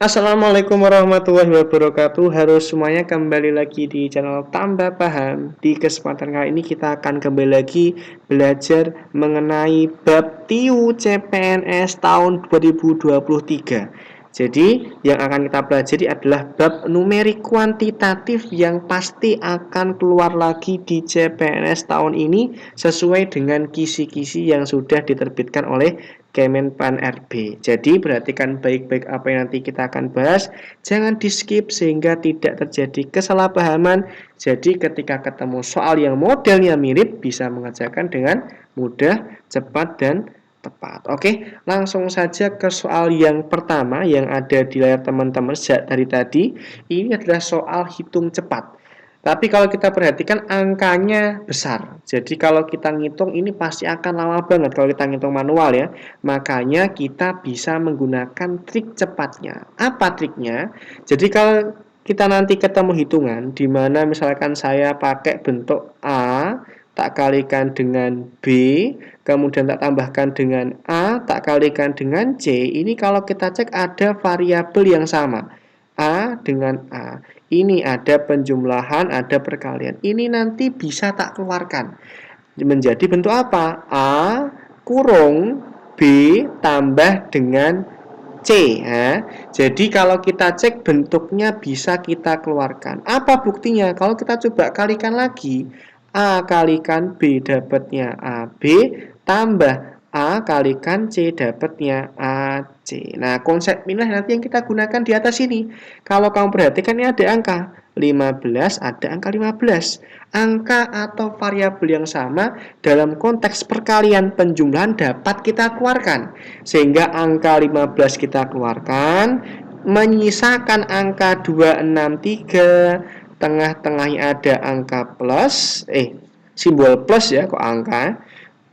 Assalamualaikum warahmatullahi wabarakatuh. Halo semuanya, kembali lagi di channel Tambah Paham. Di kesempatan kali ini kita akan kembali lagi belajar mengenai bab TIU CPNS tahun 2023. Jadi yang akan kita pelajari adalah bab numerik kuantitatif yang pasti akan keluar lagi di CPNS tahun ini sesuai dengan kisi-kisi yang sudah diterbitkan oleh Kemenpan RB. Jadi perhatikan baik-baik apa yang nanti kita akan bahas, jangan di skip sehingga tidak terjadi kesalahpahaman. Jadi ketika ketemu soal yang modelnya mirip bisa mengerjakan dengan mudah, cepat, dan tepat. Oke, langsung saja ke soal yang pertama yang ada di layar teman-teman sejak dari tadi. Ini adalah soal hitung cepat. Tapi kalau kita perhatikan angkanya besar. Jadi kalau kita ngitung ini pasti akan lama banget kalau kita ngitung manual ya. Makanya kita bisa menggunakan trik cepatnya. Apa triknya? Jadi kalau kita nanti ketemu hitungan di mana misalkan saya pakai bentuk A tak kalikan dengan B, kemudian tak tambahkan dengan A, tak kalikan dengan C. Ini kalau kita cek ada variabel yang sama. A dengan A. Ini ada penjumlahan, ada perkalian. Ini nanti bisa tak keluarkan. Menjadi bentuk apa? A kurung B tambah dengan C. Nah, jadi kalau kita cek bentuknya bisa kita keluarkan. Apa buktinya? Kalau kita coba kalikan lagi, A kalikan B dapatnya AB tambah A kalikan C dapatnya AC. Nah, konsep inilah nanti yang kita gunakan di atas ini. Kalau kamu perhatikan ini ada angka 15, ada angka 15. Angka atau variabel yang sama dalam konteks perkalian penjumlahan dapat kita keluarkan. Sehingga angka 15 kita keluarkan, menyisakan angka 263, tengah-tengahnya ada angka plus, simbol plus ya, kok angka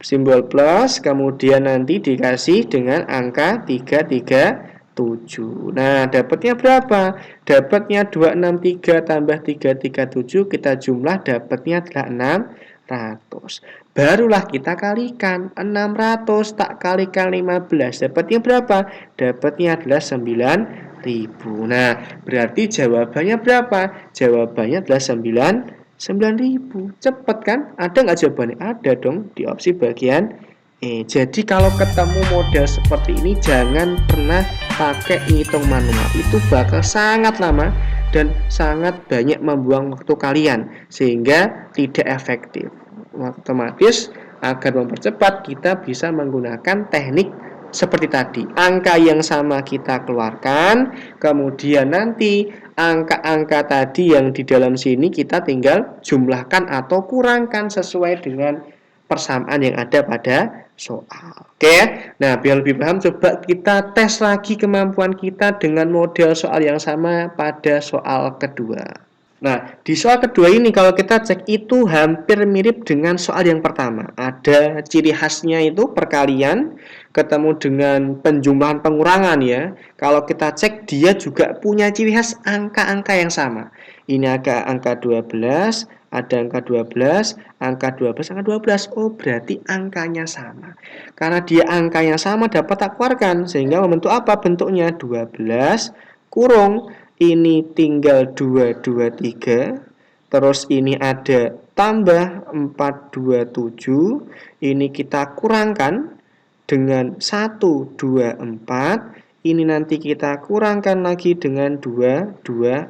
simbol plus, kemudian nanti dikasih dengan angka 337. Nah, dapatnya berapa? Dapatnya 263 tambah 337, kita jumlah dapatnya adalah 600. Barulah kita kalikan 600 tak kalikan 15. Dapatnya berapa? Dapatnya adalah 9.000. Nah, berarti jawabannya berapa? Jawabannya adalah 9.000. Cepet kan? Ada nggak jawabannya? Ada dong di opsi bagian E. Jadi kalau ketemu model seperti ini jangan pernah pakai ngitung manual. Itu bakal sangat lama dan sangat banyak membuang waktu kalian sehingga tidak efektif. Otomatis agar mempercepat kita bisa menggunakan teknik seperti tadi. Angka yang sama kita keluarkan, kemudian nanti angka-angka tadi yang di dalam sini kita tinggal jumlahkan atau kurangkan sesuai dengan persamaan yang ada pada soal. Oke, nah biar lebih paham coba kita tes lagi kemampuan kita dengan model soal yang sama pada soal kedua. Nah, di soal kedua ini kalau kita cek itu hampir mirip dengan soal yang pertama. Ada ciri khasnya itu perkalian ketemu dengan penjumlahan pengurangan ya. Kalau kita cek dia juga punya ciri khas angka-angka yang sama. Ini ada angka 12, ada angka 12, angka 12, angka 12. Oh, berarti angkanya sama. Karena dia angka yang sama dapat tak keluarkan sehingga membentuk apa bentuknya? 12 kurung ini tinggal 223, terus ini ada tambah 427, ini kita kurangkan dengan 124, ini nanti kita kurangkan lagi dengan 226.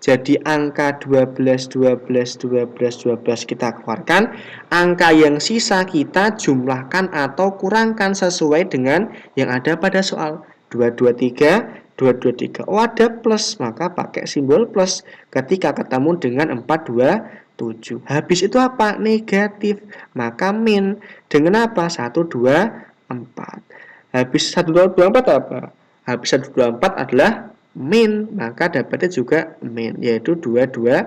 Jadi angka 12, 12, 12, 12 kita keluarkan, angka yang sisa kita jumlahkan atau kurangkan sesuai dengan yang ada pada soal. 223, 223. Oh, ada plus, maka pakai simbol plus ketika ketemu dengan 427. Habis itu apa? Negatif, maka min. Dengan apa? 124. Habis 124 apa? Habis 124 adalah min, maka dapatnya juga min, yaitu 226.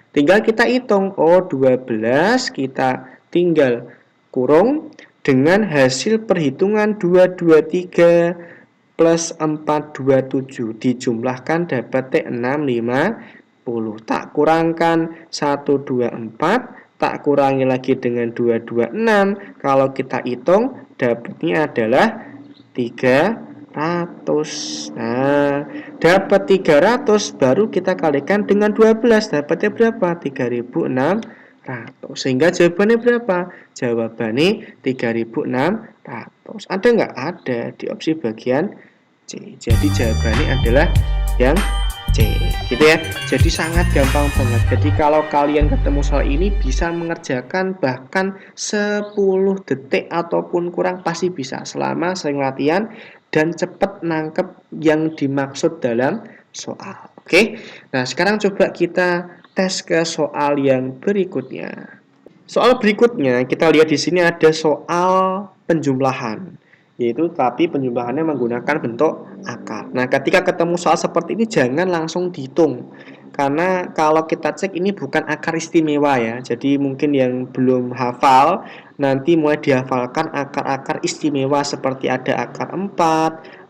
Tinggal kita hitung. Oh, 12 kita tinggal kurung dengan hasil perhitungan 223 plus 427 dijumlahkan dapat 650. Tak kurangkan 124, tak kurangi lagi dengan 226. Kalau kita hitung dapatnya adalah 30. Nah, dapat 300 baru kita kalikan dengan 12. Dapatnya berapa? 3.600. Sehingga jawabannya berapa? Jawabannya 3.600. Ada nggak? Ada di opsi bagian C. Jadi jawabannya adalah yang C, gitu ya. Jadi sangat gampang banget. Jadi kalau kalian ketemu soal ini bisa mengerjakan bahkan 10 detik ataupun kurang pasti bisa selama sering latihan dan cepat nangkep yang dimaksud dalam soal. Oke. Nah, sekarang coba kita tes ke soal yang berikutnya. Soal berikutnya kita lihat di sini ada soal penjumlahan, yaitu tapi penjumlahannya menggunakan bentuk akar. Nah, ketika ketemu soal seperti ini jangan langsung dihitung. Karena kalau kita cek ini bukan akar istimewa ya. Jadi mungkin yang belum hafal nanti mulai dihafalkan akar-akar istimewa seperti ada akar 4,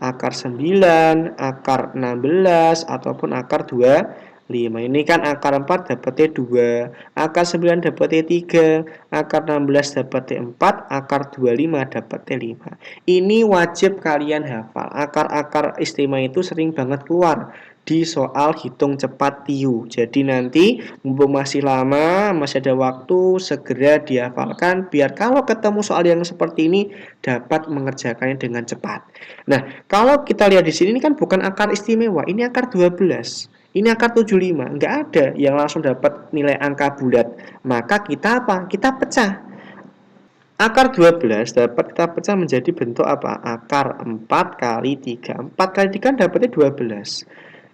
akar 9, akar 16 ataupun akar 25. Ini kan akar 4 dapatnya 2, akar 9 dapatnya 3, akar 16 dapatnya 4, akar 25 dapatnya 5. Ini wajib kalian hafal. Akar-akar istimewa itu sering banget keluar di soal hitung cepat TIU. Jadi nanti mumpung masih lama, masih ada waktu, segera dihafalkan biar kalau ketemu soal yang seperti ini dapat mengerjakannya dengan cepat. Nah, kalau kita lihat di sini ini kan bukan akar istimewa, ini akar 12. Ini akar 75, nggak ada yang langsung dapat nilai angka bulat. Maka kita apa? Kita pecah. Akar 12 dapat kita pecah menjadi bentuk apa? Akar 4 kali 3. 4 kali 3 dapatnya 12.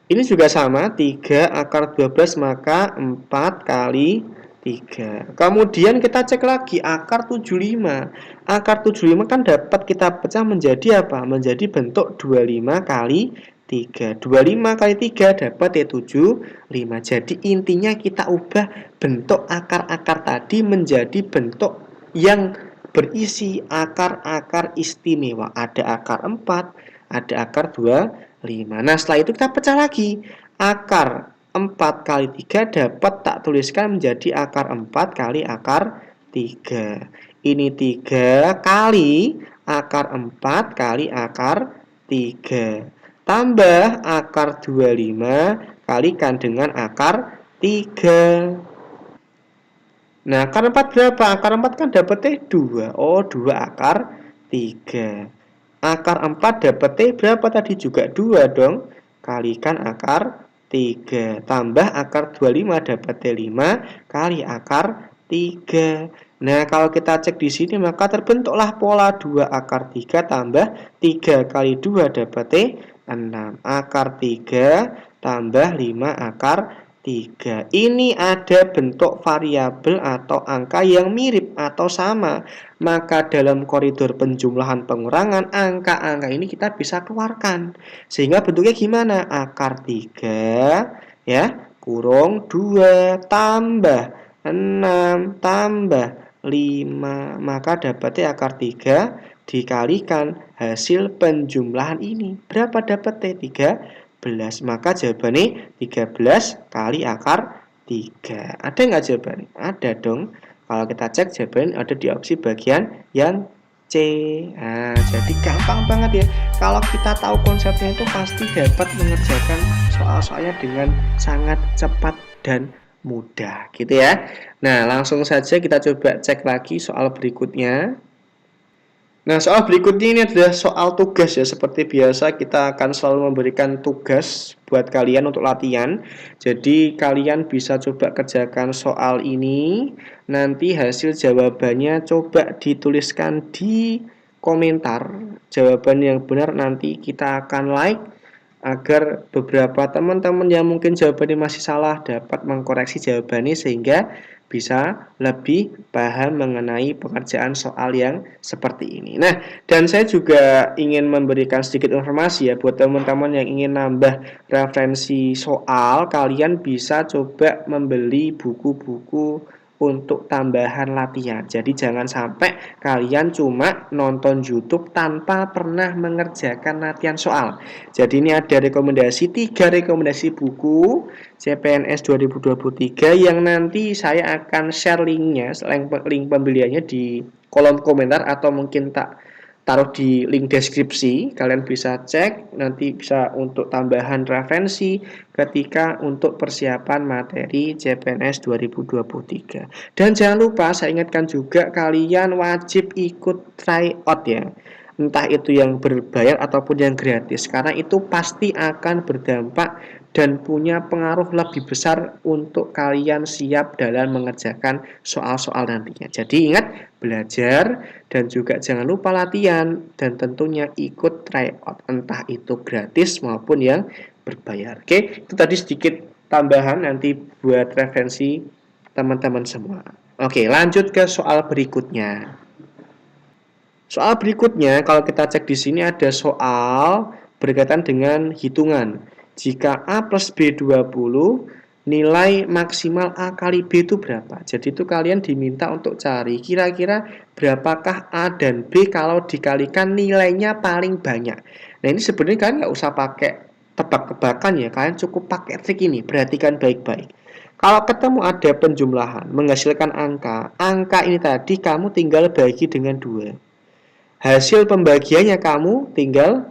Ini juga sama, 3 akar 12 maka 4 kali 3. Kemudian kita cek lagi akar 75. Akar 75 kan dapat kita pecah menjadi apa? Menjadi bentuk 25 kali 3. 25 kali 3 dapat ya 75. Jadi intinya kita ubah bentuk akar-akar tadi menjadi bentuk yang berisi akar-akar istimewa. Ada akar 4, ada akar 25. Nah, setelah itu kita pecah lagi. Akar 4 kali 3 dapat tak tuliskan menjadi akar 4 kali akar 3. Ini 3 kali akar 4 kali akar 3. Tambah akar 25 kalikan dengan akar 3. Nah, akar 4 berapa? Akar 4 kan dapetnya 2. Oh, 2 akar 3. Akar 4 dapetnya berapa tadi? Juga 2 dong. Kalikan akar 3. Tambah akar 25 dapetnya 5 kali akar 3. Nah, kalau kita cek di sini maka terbentuklah pola 2 akar 3 tambah 3 kali 2 dapetnya 6. Akar 3 tambah 5 akar 3. Ini ada bentuk variabel atau angka yang mirip atau sama. Maka dalam koridor penjumlahan pengurangan, angka-angka ini kita bisa keluarkan. Sehingga bentuknya gimana? Akar 3 ya, kurung 2 tambah 6 tambah 5. Maka dapatnya akar 3 dikalikan hasil penjumlahan ini. Berapa dapatnya? 13. Maka jawabannya 13 kali akar 3. Ada nggak jawabannya? Ada dong. Kalau kita cek jawabannya ada di opsi bagian yang C. Nah, jadi gampang banget ya. Kalau kita tahu konsepnya itu pasti dapat mengerjakan soal-soalnya dengan sangat cepat dan mudah gitu ya. Nah, langsung saja kita coba cek lagi soal berikutnya. Nah, soal berikutnya ini adalah soal tugas ya. Seperti biasa kita akan selalu memberikan tugas buat kalian untuk latihan. Jadi kalian bisa coba kerjakan soal ini. Nanti hasil jawabannya coba dituliskan di komentar. Jawaban yang benar nanti kita akan like agar beberapa teman-teman yang mungkin jawabannya masih salah dapat mengkoreksi jawabannya sehingga bisa lebih paham mengenai pengerjaan soal yang seperti ini. Nah, dan saya juga ingin memberikan sedikit informasi ya buat teman-teman yang ingin nambah referensi soal, kalian bisa coba membeli buku-buku untuk tambahan latihan. Jadi jangan sampai kalian cuma nonton YouTube tanpa pernah mengerjakan latihan soal. Jadi ini ada rekomendasi 3 rekomendasi buku CPNS 2023 yang nanti saya akan share linknya, link pembeliannya di kolom komentar atau mungkin tak taruh di link deskripsi, kalian bisa cek, nanti bisa untuk tambahan referensi ketika untuk persiapan materi CPNS 2023. Dan jangan lupa saya ingatkan juga kalian wajib ikut tryout ya. Entah itu yang berbayar ataupun yang gratis, karena itu pasti akan berdampak dan punya pengaruh lebih besar untuk kalian siap dalam mengerjakan soal-soal nantinya. Jadi ingat, belajar dan juga jangan lupa latihan dan tentunya ikut tryout, entah itu gratis maupun yang berbayar. Oke, itu tadi sedikit tambahan nanti buat referensi teman-teman semua. Oke, lanjut ke soal berikutnya. Soal berikutnya, kalau kita cek di sini ada soal berkaitan dengan hitungan. Jika A plus B 20, nilai maksimal A kali B itu berapa? Jadi itu kalian diminta untuk cari kira-kira berapakah A dan B kalau dikalikan nilainya paling banyak. Nah ini sebenarnya kalian nggak usah pakai tebak-tebakan ya, kalian cukup pakai trik ini, perhatikan baik-baik. Kalau ketemu ada penjumlahan menghasilkan angka, angka ini tadi kamu tinggal bagi dengan 2. Hasil pembagiannya kamu tinggal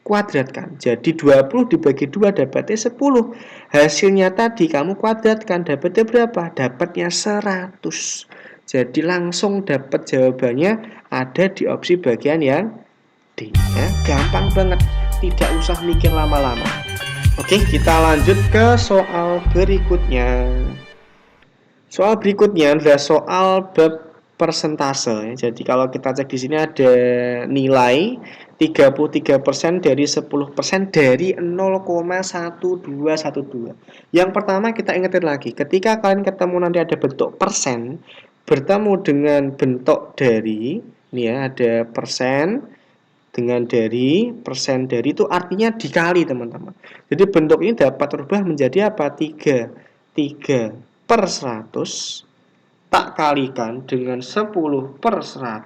kuadratkan. Jadi 20 dibagi 2 dapatnya 10. Hasilnya tadi kamu kuadratkan, dapatnya berapa? Dapatnya 100. Jadi langsung dapat jawabannya ada di opsi bagian yang D. Ya, gampang banget, tidak usah mikir lama-lama. Oke, kita lanjut ke soal berikutnya. Soal berikutnya adalah soal bab persentase. Jadi kalau kita cek di sini ada nilai 33% dari 10% dari 0,1212. Yang pertama kita ingetin lagi, ketika kalian ketemu nanti ada bentuk persen bertemu dengan bentuk dari, ini ya ada persen dengan dari, persen dari itu artinya dikali teman-teman. Jadi bentuk ini dapat berubah menjadi apa? 3 per 100 tak kalikan dengan 10 per 100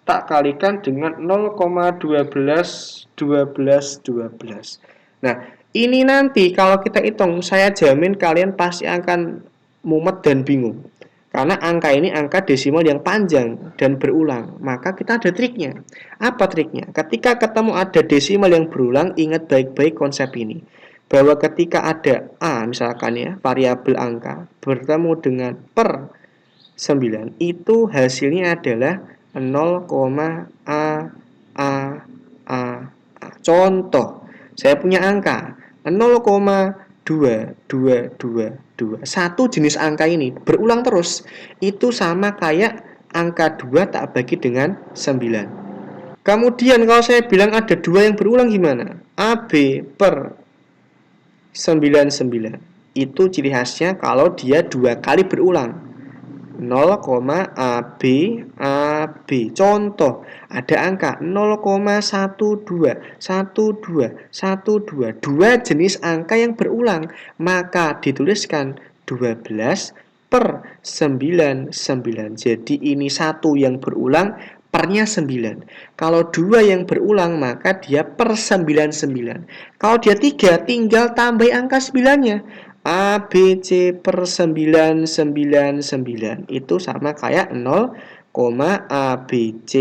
tak kalikan dengan 0,12. Nah ini nanti kalau kita hitung, saya jamin kalian pasti akan mumet dan bingung, karena angka ini angka desimal yang panjang dan berulang. Maka kita ada triknya. Apa triknya? Ketika ketemu ada desimal yang berulang, ingat baik-baik konsep ini, bahwa ketika ada A misalkan ya, variabel angka bertemu dengan per 9, itu hasilnya adalah 0, A, A, A, A. Contoh, saya punya angka 0,2222. Satu jenis angka ini berulang terus. Itu sama kayak angka 2 tak bagi dengan 9. Kemudian kalau saya bilang ada 2 yang berulang gimana? AB per 99. Itu ciri khasnya kalau dia 2 kali berulang. 0,AB AB. Contoh, ada angka 0,12 dua jenis angka yang berulang, maka dituliskan 12 per 99. Jadi ini satu yang berulang, pernya 9. Kalau 2 yang berulang, maka dia per 99. Kalau dia 3, tinggal tambah angka 9-nya. A, B, C per 999 itu sama kayak 0, A, B, C,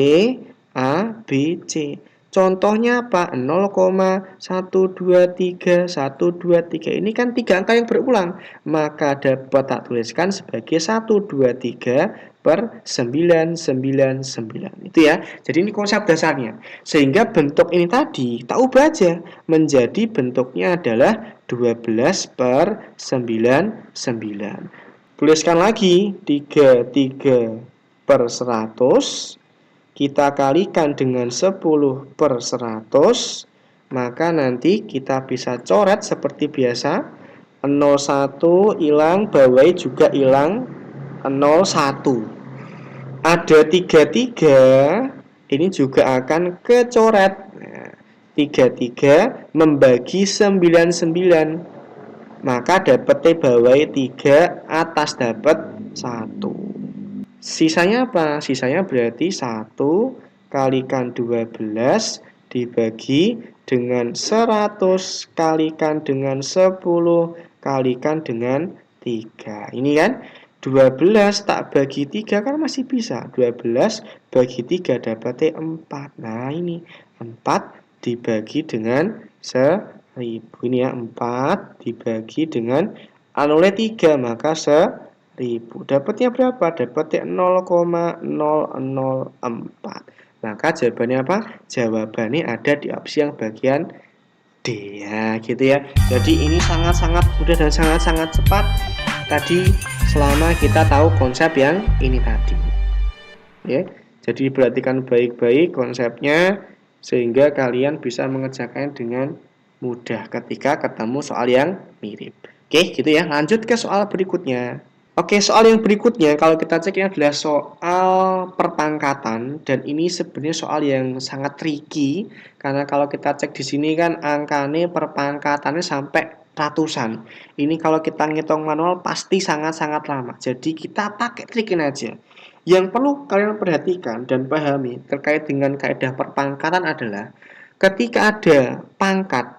A, B, C. Contohnya apa? 0,123 ini kan 3 angka yang berulang, maka dapat tak tuliskan sebagai 123 per 999. Itu ya. Jadi ini konsep dasarnya. Sehingga bentuk ini tadi tak ubah aja menjadi bentuknya adalah 12 per 99. Tuliskan lagi 33 per 100 kita kalikan dengan 10 per 100, maka nanti kita bisa coret seperti biasa. 01 hilang, bawahi juga hilang 01. Ada 33, ini juga akan kecoret. Nah, 33 membagi 99, maka dapat T bawahi 3, atas dapat 1. Sisanya apa? Sisanya berarti 1 kalikan 12 dibagi dengan 100 kalikan dengan 10 kalikan dengan 3. Ini kan 12 tak bagi 3 kan masih bisa. 12 bagi 3 dapatnya 4. Nah, ini 4 dibagi dengan 1000. Ini ya, 4 dibagi dengan anulnya 3, maka 1000. Dapatnya berapa? Dapatnya 0,004. Maka jawabannya apa? Jawabannya ada di opsi yang bagian D. Ya, gitu ya. Jadi ini sangat-sangat mudah dan sangat-sangat cepat tadi selama kita tahu konsep yang ini tadi. Ya. Jadi perhatikan baik-baik konsepnya sehingga kalian bisa mengerjakan dengan mudah ketika ketemu soal yang mirip. Oke, gitu ya. Lanjut ke soal berikutnya. Oke, soal yang berikutnya kalau kita cek ini adalah soal perpangkatan dan ini sebenarnya soal yang sangat tricky karena kalau kita cek di sini kan angkanya perpangkatannya sampai ratusan. Ini kalau kita ngitung manual pasti sangat-sangat lama. Jadi kita pakai trik ini aja. Yang perlu kalian perhatikan dan pahami terkait dengan kaidah perpangkatan adalah ketika ada pangkat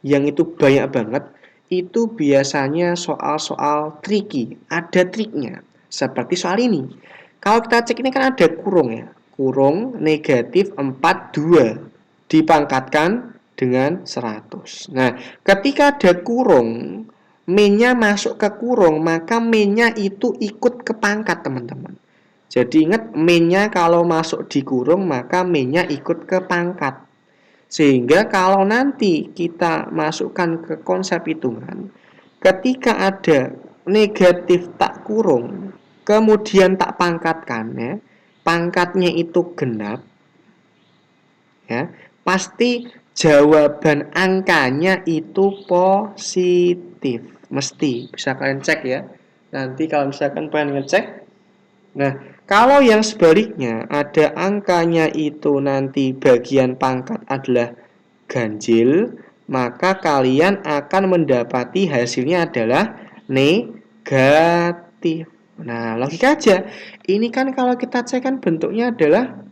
yang itu banyak banget, itu biasanya soal-soal tricky, ada triknya. Seperti soal ini. Kalau kita cek ini kan ada kurung ya. Kurung negatif 42 dipangkatkan dengan 100. Nah, ketika ada kurung, min-nya masuk ke kurung, maka min-nya itu ikut ke pangkat, teman-teman. Jadi ingat, min-nya kalau masuk di kurung, maka min-nya ikut ke pangkat. Sehingga kalau nanti kita masukkan ke konsep hitungan, ketika ada negatif tak kurung, kemudian tak pangkatkan ya, pangkatnya itu genap, ya, pasti jawaban angkanya itu positif. Mesti, bisa kalian cek ya. Nanti kalau misalkan pengen ngecek, nah, kalau yang sebaliknya ada angkanya itu nanti bagian pangkat adalah ganjil, maka kalian akan mendapati hasilnya adalah negatif. Nah, logika aja. Ini kan kalau kita cek kan bentuknya adalah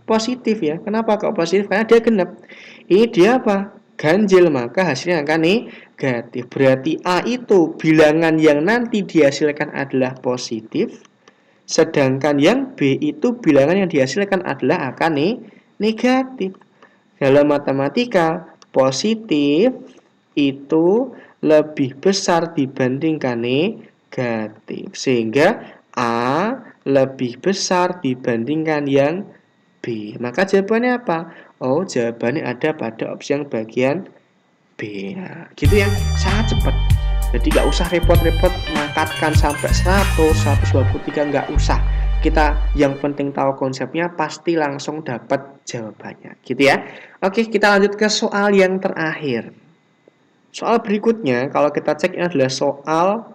positif ya. Kenapa kok positif? Karena dia genap. Ini dia apa? Ganjil, maka hasilnya akan negatif. Berarti A itu bilangan yang nanti dihasilkan adalah positif. Sedangkan yang B itu bilangan yang dihasilkan adalah akan negatif. Dalam matematika, positif itu lebih besar dibandingkan negatif. Sehingga A lebih besar dibandingkan yang B. Maka jawabannya apa? Oh, jawabannya ada pada opsi yang bagian B. Nah, gitu ya, sangat cepat. Jadi nggak usah repot-repot mengangkatkan sampai 100, 123, nggak usah. Kita yang penting tahu konsepnya pasti langsung dapat jawabannya, gitu ya. Oke, kita lanjut ke soal yang terakhir. Soal berikutnya, kalau kita cek ini adalah soal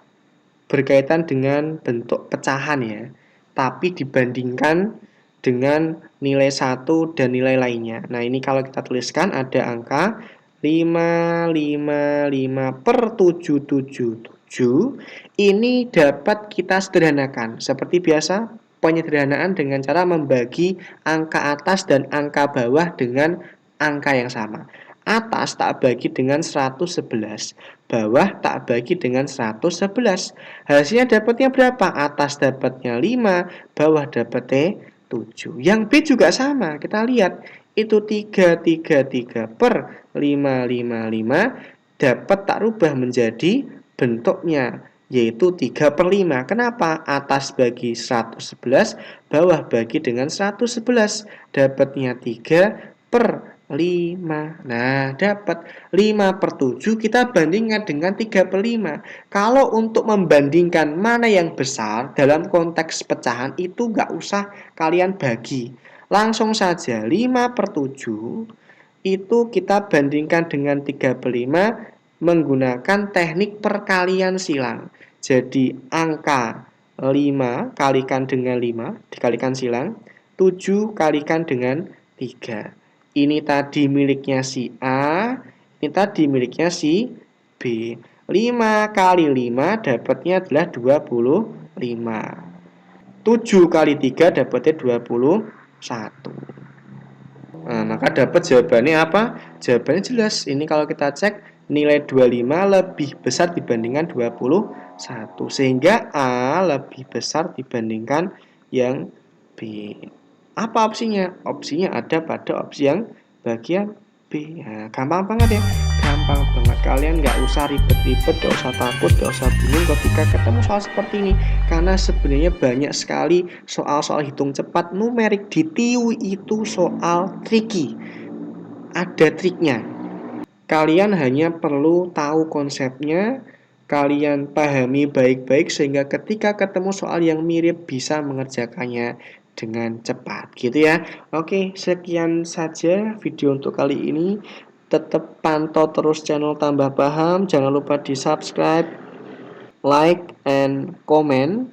berkaitan dengan bentuk pecahan ya. Tapi dibandingkan dengan nilai 1 dan nilai lainnya. Nah, ini kalau kita tuliskan ada angka 555 per 777. Ini dapat kita sederhanakan. Seperti biasa, penyederhanaan dengan cara membagi angka atas dan angka bawah dengan angka yang sama. Atas tak bagi dengan 111, bawah tak bagi dengan 111. Hasilnya dapatnya berapa? Atas dapatnya 5, bawah dapatnya 7. Yang B juga sama, kita lihat itu 333 per 555 dapat tak rubah menjadi bentuknya yaitu 3 per 5. Kenapa? Atas bagi 111, bawah bagi dengan 111. Dapatnya 3 per 5. Nah, dapat 5 per 7 kita bandingkan dengan 3 per 5. Kalau untuk membandingkan mana yang besar dalam konteks pecahan itu nggak usah kalian bagi. Langsung saja 5 per 7 itu kita bandingkan dengan 3 per 5 menggunakan teknik perkalian silang. Jadi angka 5 kalikan dengan 5 dikalikan silang, 7 kalikan dengan 3. Ini tadi miliknya si A, ini tadi miliknya si B. 5 kali 5 dapatnya adalah 25. 7 kali 3 dapatnya 21. Nah, maka dapat jawabannya apa? Jawabannya jelas. Ini kalau kita cek nilai 25 lebih besar dibandingkan 21. 1. Sehingga A lebih besar dibandingkan yang B. Apa opsinya? Opsinya ada pada opsi yang bagian B. Nah, gampang banget ya. Gampang banget. Kalian nggak usah ribet-ribet, nggak usah takut, nggak usah bingung ketika ketemu soal seperti ini. Karena sebenarnya banyak sekali soal-soal hitung cepat numerik di TIU itu soal tricky. Ada triknya. Kalian hanya perlu tahu konsepnya, kalian pahami baik-baik sehingga ketika ketemu soal yang mirip bisa mengerjakannya dengan cepat gitu ya. Oke, sekian saja video untuk kali ini. Tetap pantau terus channel Tambah Paham, jangan lupa di-subscribe, like, and comment.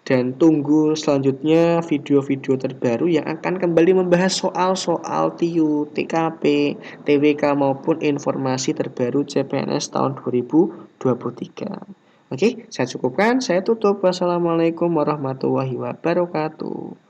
Dan tunggu selanjutnya video-video terbaru yang akan kembali membahas soal-soal TIU, TKP, TWK maupun informasi terbaru CPNS tahun 2023. Oke, saya cukupkan, saya tutup. Wassalamualaikum warahmatullahi wabarakatuh.